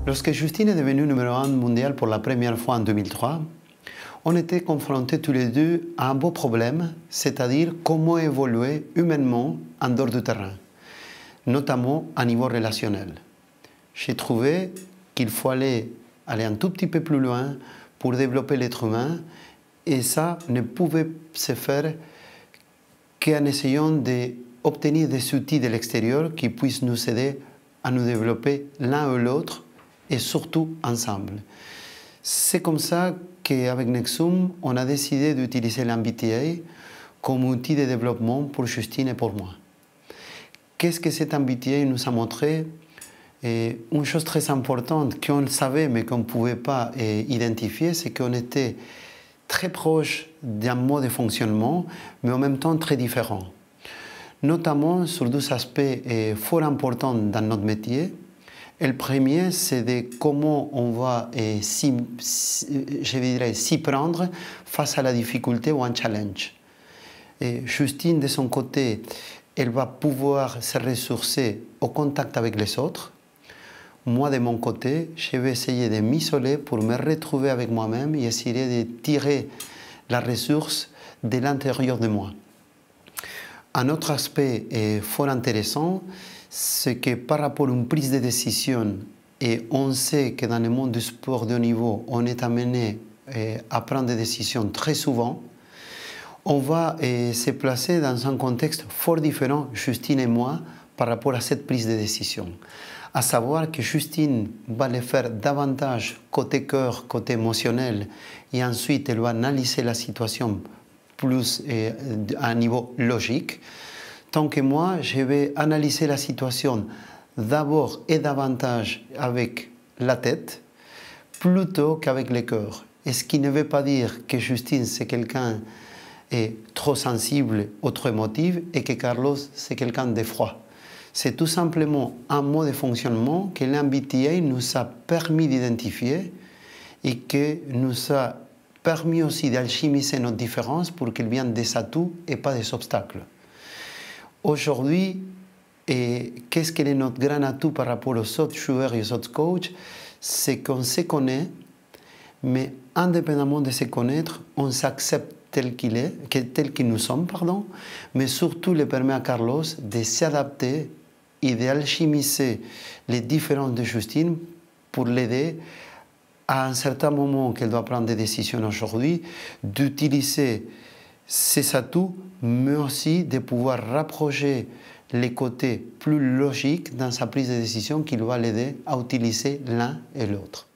Lorsque Justine est devenue numéro 1 mondial pour la première fois en 2003, on était confrontés tous les deux à un beau problème, c'est-à-dire comment évoluer humainement en dehors du terrain, notamment à niveau relationnel. J'ai trouvé qu'il fallait aller un tout petit peu plus loin pour développer l'être humain, et ça ne pouvait se faire qu'en essayant d'obtenir des outils de l'extérieur qui puissent nous aider à nous développer l'un ou l'autre, et surtout ensemble. C'est comme ça qu'avec Nexum, on a décidé d'utiliser l'MBTI comme outil de développement pour Justine et pour moi. Qu'est-ce que cet MBTI nous a montré? Une chose très importante qu'on savait mais qu'on ne pouvait pas identifier, c'est qu'on était très proche d'un mode de fonctionnement, mais en même temps très différent. Notamment sur deux aspects fort importants dans notre métier. Et le premier, c'est de comment on va s'y prendre face à la difficulté ou un challenge. Et Justine, de son côté, elle va pouvoir se ressourcer au contact avec les autres. Moi, de mon côté, je vais essayer de m'isoler pour me retrouver avec moi-même et essayer de tirer la ressource de l'intérieur de moi. Un autre aspect fort intéressant, c'est que par rapport à une prise de décision, et on sait que dans le monde du sport de haut niveau, on est amené à prendre des décisions très souvent, on va se placer dans un contexte fort différent, Justine et moi, par rapport à cette prise de décision. À savoir que Justine va le faire davantage côté cœur, côté émotionnel, et ensuite elle va analyser la situation plus à un niveau logique, tant que moi, je vais analyser la situation d'abord et davantage avec la tête, plutôt qu'avec le cœur. Et ce qui ne veut pas dire que Justine, c'est quelqu'un trop sensible ou trop émotif, et que Carlos, c'est quelqu'un de froid. C'est tout simplement un mode de fonctionnement que l'MBTI nous a permis d'identifier et que nous a permis aussi d'alchimiser notre différence pour qu'elle vienne des atouts et pas des obstacles. Aujourd'hui, qu'est-ce que est notre grand atout par rapport aux autres joueurs et aux autres coachs? C'est qu'on se connaît, mais indépendamment de se connaître, on s'accepte tel qu'il est, tel que nous sommes, pardon, mais surtout le permet à Carlos de s'adapter et d'alchimiser les différences de Justine pour l'aider à un certain moment qu'elle doit prendre des décisions aujourd'hui, d'utiliser ses atouts, mais aussi de pouvoir rapprocher les côtés plus logiques dans sa prise de décision qui va l'aider à utiliser l'un et l'autre.